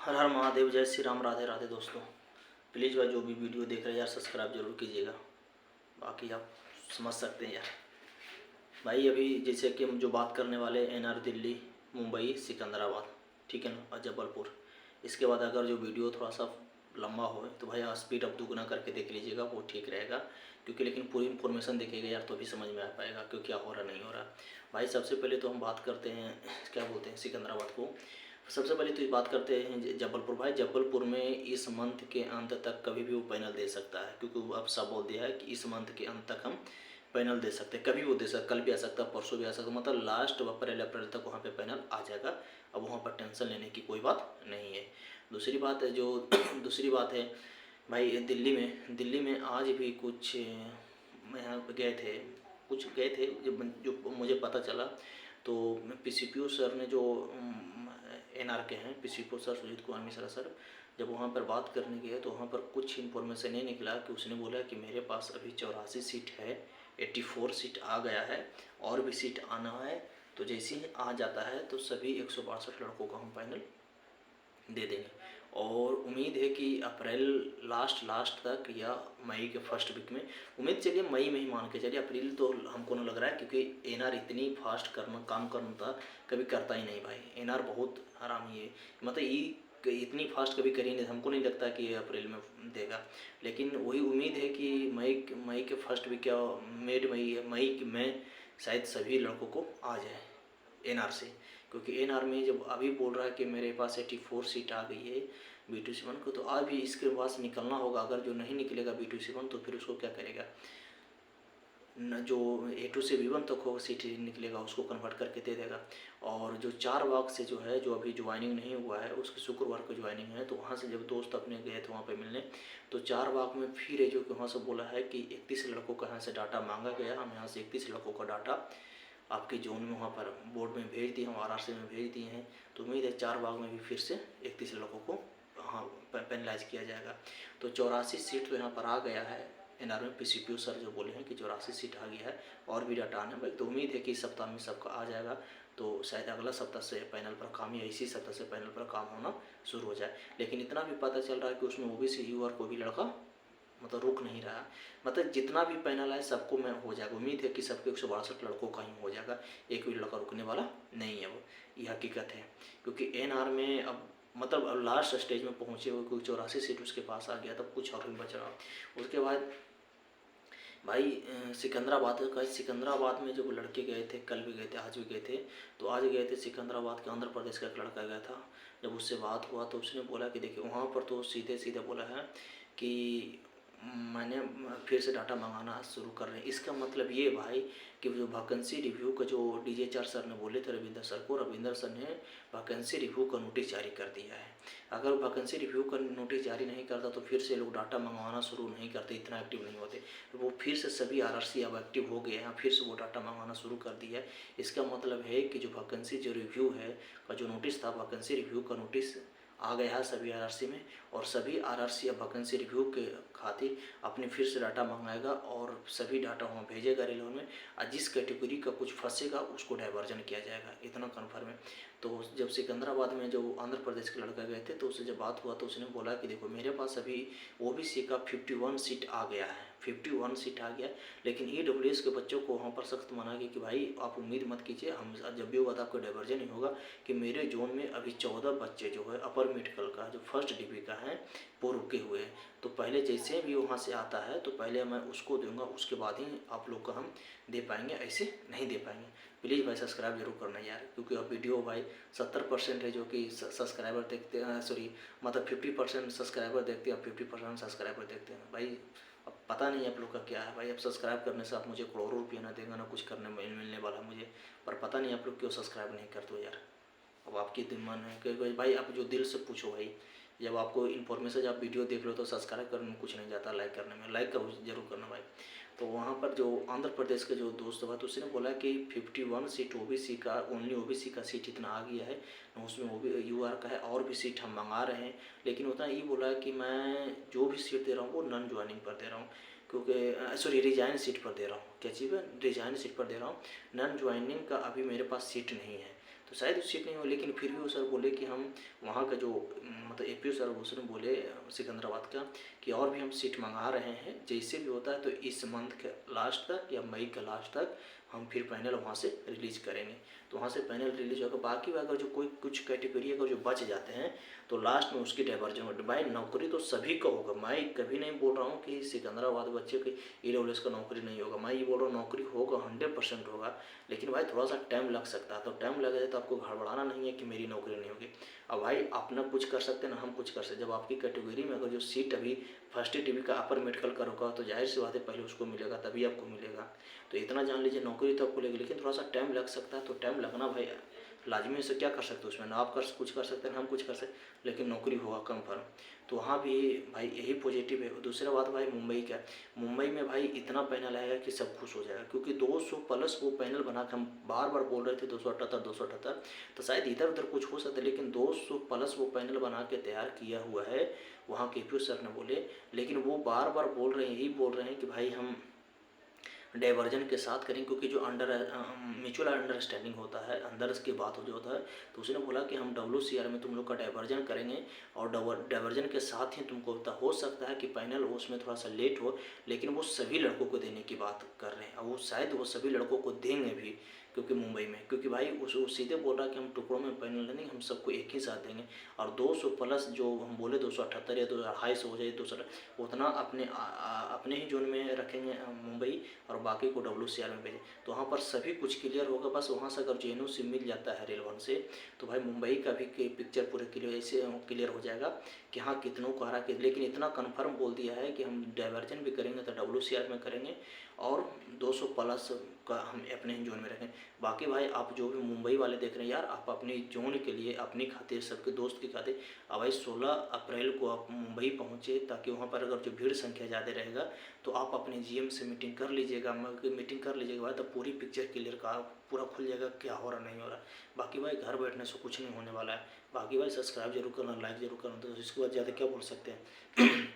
हर हर महादेव, जय श्री राम, राधे राधे। दोस्तों प्लीज़ भाई जो भी वीडियो देख रहे हैं यार सब्सक्राइब जरूर कीजिएगा। बाकी आप समझ सकते हैं यार भाई। अभी जैसे कि हम जो बात करने वाले एनआर दिल्ली, मुंबई, सिकंदराबाद, ठीक है ना, और जबलपुर। इसके बाद अगर जो वीडियो थोड़ा सा लंबा हो तो भाई स्पीड अप दुगना करके देख लीजिएगा, वो ठीक रहेगा। क्योंकि लेकिन पूरी इन्फॉर्मेशन देखिएगा यार तो भी समझ में आ पाएगा क्यों क्या हो रहा नहीं हो रहा। भाई सबसे पहले तो हम बात करते हैं क्या बोलते हैं सिकंदराबाद को। सबसे पहले तो बात करते हैं जबलपुर। भाई जबलपुर में इस मंथ के अंत तक कभी भी वो पैनल दे सकता है, क्योंकि वो अब सब बोल दिया है कि इस मंथ के अंत तक हम पैनल दे सकते हैं। कभी वो दे सकता, कल भी आ सकता, परसों भी आ सकता, मतलब लास्ट अप्रैल तक वहाँ पे पैनल आ जाएगा। अब वहाँ पर टेंशन लेने की कोई बात नहीं है। दूसरी बात है जो दूसरी बात है भाई, दिल्ली में आज भी कुछ यहाँ गए थे, जो मुझे पता चला। तो पीसीपीओ सर ने जो एनआर के हैं, PCPO sir Sujit Kumar Mishra sir, जब वहाँ पर बात करने गए तो वहाँ पर कुछ इन्फॉर्मेशन नहीं निकला कि उसने बोला कि मेरे पास अभी 84 सीट है, 84 सीट आ गया है, और भी सीट आना है। तो जैसे ही आ जाता है तो सभी 162 लड़कों को हम फाइनल दे देंगे। और उम्मीद है कि अप्रैल लास्ट तक या मई के फर्स्ट वीक में, उम्मीद चलिए मई में ही मान के चलिए, अप्रैल तो हमको नहीं लग रहा है, क्योंकि एनआर इतनी फास्ट काम करता कभी करता ही नहीं भाई। एनआर बहुत हरामी है, मतलब इतनी फास्ट कभी करी नहीं, हमको नहीं लगता कि ये अप्रैल में देगा। लेकिन वही उम्मीद है कि मई के फर्स्ट वीक या मिड मई में शायद सभी लड़कों को आ जाए एनआर से। क्योंकि एनआर में जब अभी बोल रहा है कि मेरे पास 84 सीट आ गई है B2C1 को, तो अभी इसके पास निकलना होगा। अगर जो नहीं निकलेगा B2C1 तो फिर उसको क्या करेगा न, जो A2 से B1 तक हो सीट निकलेगा उसको कन्वर्ट करके दे देगा। और जो 4 बाग से जो है, जो अभी ज्वाइनिंग नहीं हुआ है, उसके शुक्रवार को ज्वाइनिंग है। तो वहाँ से जब दोस्त अपने गए थे वहाँ पे मिलने, तो 4 बाग में फिर है जो कि वहाँ से बोला है कि 31 लड़कों का यहाँ से डाटा मांगा गया। हम यहाँ से 31 लड़कों का डाटा आपके जोन में वहाँ पर बोर्ड में भेज दिए हैं, RRC में भेज दिए हैं। तो उम्मीद है 4 बाग में भी फिर से 31 लड़कों को हाँ पेनलाइज किया जाएगा। तो 84 सीट तो यहाँ पर आ गया है एनआर में। पीसीपीओ सर जो बोले हैं कि 84 सीट आ गया है, और भी डाटा आने में। तो उम्मीद है कि इस सप्ताह में सबका आ जाएगा। तो शायद अगला सप्ताह से पैनल पर काम, या इसी सप्ताह से पैनल पर काम होना शुरू हो जाए। लेकिन इतना भी पता चल रहा है कि उसमें OBC यूआर कोई भी लड़का मतलब रुक नहीं रहा। मतलब जितना भी पैनल है सबको में हो जाएगा। उम्मीद है कि सबके 162 लड़कों का ही हो जाएगा, एक भी लड़का रुकने वाला नहीं है। वो ये हकीकत है, क्योंकि एनआर में अब मतलब अब लास्ट स्टेज में पहुँचे हुए, कोई 84 सीट उसके पास आ गया, तब कुछ और भी बच रहा। उसके बाद भाई सिकंदराबाद में जब लड़के गए थे, कल भी गए थे, आज भी गए थे। तो आज गए थे सिकंदराबाद के, आंध्र प्रदेश का एक लड़का गया था। जब उससे बात हुआ तो उसने बोला कि देखिए वहाँ पर तो सीधे सीधे बोला है कि मैंने फिर से डाटा मंगाना शुरू कर रहे हैं। इसका मतलब ये भाई कि जो वैकेंसी रिव्यू का जो DJHR सर ने बोले थे रविंदर सर को, रविंदर सर ने वैकेंसी रिव्यू का नोटिस जारी कर दिया है। अगर वैकेंसी रिव्यू का नोटिस जारी नहीं करता तो फिर से लोग डाटा मंगवाना शुरू नहीं करते, इतना एक्टिव नहीं होते। तो वो फिर से सभी RRC अब एक्टिव हो गए हैं, फिर से वो डाटा मंगवाना शुरू कर दिया है। इसका मतलब है कि जो वैकेंसी जो रिव्यू है का जो नोटिस था, वैकेंसी रिव्यू का नोटिस आ गया है सभी RRC में। और सभी RRC अब वैकेंसी रिव्यू के खातिर अपने फिर से डाटा मंगाएगा और सभी डाटा वहाँ भेजेगा रेलवे में। और जिस कैटेगरी का कुछ फंसेगा उसको डाइवर्जन किया जाएगा, इतना कन्फर्म है। तो जब सिकंदराबाद में जो आंध्र प्रदेश के लड़का गए थे तो उससे जब बात हुआ तो उसने बोला कि देखो मेरे पास अभी OBC का 51 सीट आ गया है, 51 सीट आ गया। लेकिन EWS के बच्चों को वहाँ पर सख्त मना किया कि भाई आप उम्मीद मत कीजिए, हम जब भी होगा तो आपको डाइवर्जन ही होगा। कि मेरे जोन में अभी 14 बच्चे जो है अपर मेडिकल का जो फर्स्ट डिग्री का है वो रुके हुए हैं। तो पहले जैसे भी वहाँ से आता है तो पहले मैं उसको दूंगा, उसके बाद ही आप लोग को हम दे पाएंगे, ऐसे नहीं दे पाएंगे। प्लीज़ भाई सब्सक्राइब जरूर करना यार, क्योंकि अब वीडियो भाई 70% है जो कि सब्सक्राइबर देखते हैं, सॉरी मतलब 50% सब्सक्राइबर देखते हैं और 50% सब्सक्राइबर देखते हैं भाई। अब पता नहीं आप लोग का क्या है भाई। अब सब्सक्राइब करने से आप मुझे करोड़ों रुपया ना देंगे ना कुछ करने में मिलने वाला मुझे, पर पता नहीं आप लोग क्यों सब्सक्राइब नहीं करते हो यार। अब आपकी मन है कि भाई आप जो दिल से पूछो भाई, जब आपको इन्फॉर्मेशन जब आप वीडियो देख लो तो सब्सक्राइब करने में कुछ नहीं जाता, लाइक करने में, लाइक जरूर करना भाई। तो वहाँ पर जो आंध्र प्रदेश के जो दोस्त था तो उसने बोला कि 51 सीट OBC का, ओनली OBC का सीट इतना आ गया है, उसमें UR का है, और भी सीट हम मंगा रहे हैं। लेकिन उतना ये बोला कि मैं जो भी सीट दे रहा हूँ वो नॉन ज्वाइनिंग पर दे रहा हूँ, क्योंकि सॉरी रिजाइन सीट पर दे रहा हूँ, क्या चीज़ है, रिजाइन सीट पर दे रहा हूँ, नॉन ज्वाइनिंग का अभी मेरे पास सीट नहीं है। तो शायद सीट नहीं हो, लेकिन फिर भी वो सर बोले कि हम वहाँ का जो मतलब APO सर उसने बोले सिकंदराबाद का कि और भी हम सीट मंगा रहे हैं, जैसे भी होता है तो इस मंथ के लास्ट तक या मई के लास्ट तक हम फिर पैनल वहाँ से रिलीज़ करेंगे। तो वहाँ से पैनल रिलीज होगा। बाकी अगर जो कोई कुछ कैटेगरी अगर जो बच जाते हैं तो लास्ट में उसकी डाइवर्जन होगी। भाई नौकरी तो सभी का होगा, मैं कभी नहीं बोल रहा हूँ कि सिकंदराबाद बच्चे की EWS का नौकरी नहीं होगा, मैं ये बोल रहा हूँ नौकरी होगा, 100% होगा। लेकिन भाई थोड़ा सा टाइम लग सकता है, तो टाइम लगे तो आपको गड़बड़ाना नहीं है कि मेरी नौकरी नहीं होगी। अब भाई अपना कुछ कर सकते हैं ना हम कुछ कर सकते। जब आपकी कैटेगरी में अगर जो सीट अभी फर्स्ट TB का अपर मेडिकल का होगा तो जाहिर सी बात है पहले उसको मिलेगा तभी आपको मिलेगा। तो इतना जान लीजिए नौकरी तो आपको लेगी, लेकिन थोड़ा सा टाइम लग सकता है। तो टाइम लगना भाई लाजमी से क्या कर सकते हो उसमें, ना आप कुछ कर सकते हैं ना हम कुछ कर सकते, लेकिन नौकरी होगा कन्फर्म। तो वहाँ भी भाई यही पॉजिटिव है। दूसरा बात भाई मुंबई का, मुंबई में भाई इतना पैनल आएगा कि सब खुश हो जाएगा, क्योंकि 200+ वो पैनल बना के हम बार बार बोल रहे थे 278, तो शायद इधर उधर कुछ हो सकता है, लेकिन 200+ वो पैनल बना के तैयार किया हुआ है वहाँ के APO सर ने बोले। लेकिन वो बार बार बोल रहे हैं, यही बोल रहे हैं कि भाई हम डाइवर्जन के साथ करें, क्योंकि जो म्यूचुअल अंडरस्टैंडिंग होता है, अंदर की बात जो होता है, तो उसने बोला कि हम WCR में तुम लोग का डाइवर्जन करेंगे और डाइवर्जन के साथ ही तुमको हो सकता है कि पैनल उसमें थोड़ा सा लेट हो, लेकिन वो सभी लड़कों को देने की बात कर रहे हैं। और वो शायद वो सभी लड़कों को देंगे भी, क्योंकि मुंबई में, क्योंकि भाई उस सीधे बोल रहा है कि हम टुकड़ों में पैनल नहीं, हम सबको एक ही साथ देंगे। और 200+ जो हम बोले 278 या 250 हो जाए 200, उतना अपने ही जोन में रखेंगे मुंबई, और बाकी को WCR में भेजें। तो वहाँ पर सभी कुछ क्लियर होगा। बस वहाँ से अगर JNU मिल जाता है रेल 1 से, तो भाई मुंबई का भी पिक्चर पूरे क्लियर हो जाएगा कि हाँ कितनों को आ रहा है। लेकिन इतना कन्फर्म बोल दिया है कि हम डाइवर्जन भी करेंगे तो WCR में करेंगे, और 200+ का हम अपने ही जोन में रखें। बाकी भाई आप जो भी मुंबई वाले देख रहे हैं यार, आप अपनी जोन के लिए अपनी खातिर सबके दोस्त की खातिर अब भाई 16 अप्रैल को आप मुंबई पहुँचे, ताकि वहाँ पर अगर जो भीड़ संख्या ज़्यादा रहेगा तो आप अपने GM से मीटिंग कर लीजिएगा। मीटिंग कर लीजिएगा भाई, तो पूरी पिक्चर क्लियर का पूरा खुल जाएगा क्या हो रहा नहीं हो रहा। बाकी भाई घर बैठने से कुछ नहीं होने वाला है। बाकी भाई सब्सक्राइब जरूर करना, लाइक जरूर करना, तो इसके बाद ज़्यादा क्या बोल सकते हैं।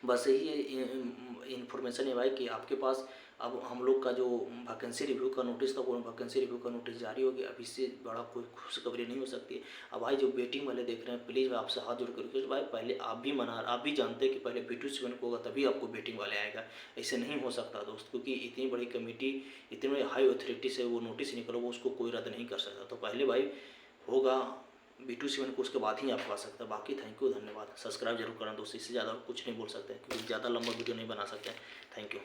बस यही इन्फॉर्मेशन है भाई कि आपके पास अब हम लोग का जो वैकेंसी रिव्यू का नोटिस था वो वैकेंसी रिव्यू का नोटिस जारी हो गया। अब इससे बड़ा कोई खुशखबरी नहीं हो सकती है। अब भाई जो वेटिंग वाले देख रहे हैं प्लीज़ भाई आपसे हाथ जोड़ कर रिक्वेस्ट, भाई पहले आप भी जानते हैं कि पहले B2C1 को होगा तभी आपको वेटिंग वाले आएगा। ऐसे नहीं हो सकता दोस्त, क्योंकि इतनी बड़ी कमेटी इतनी बड़ी हाई अथॉरिटी से वो नोटिस निकलो, वो उसको कोई रद्द नहीं कर सकता। तो पहले भाई होगा B2C1 को, उसके बाद ही आपको आ सकता है। बाकी थैंक यू, धन्यवाद। सब्सक्राइब जरूर करना दोस्तों, इससे ज़्यादा कुछ नहीं बोल सकते क्योंकि ज़्यादा लंबा वीडियो नहीं बना सकते। Thank you.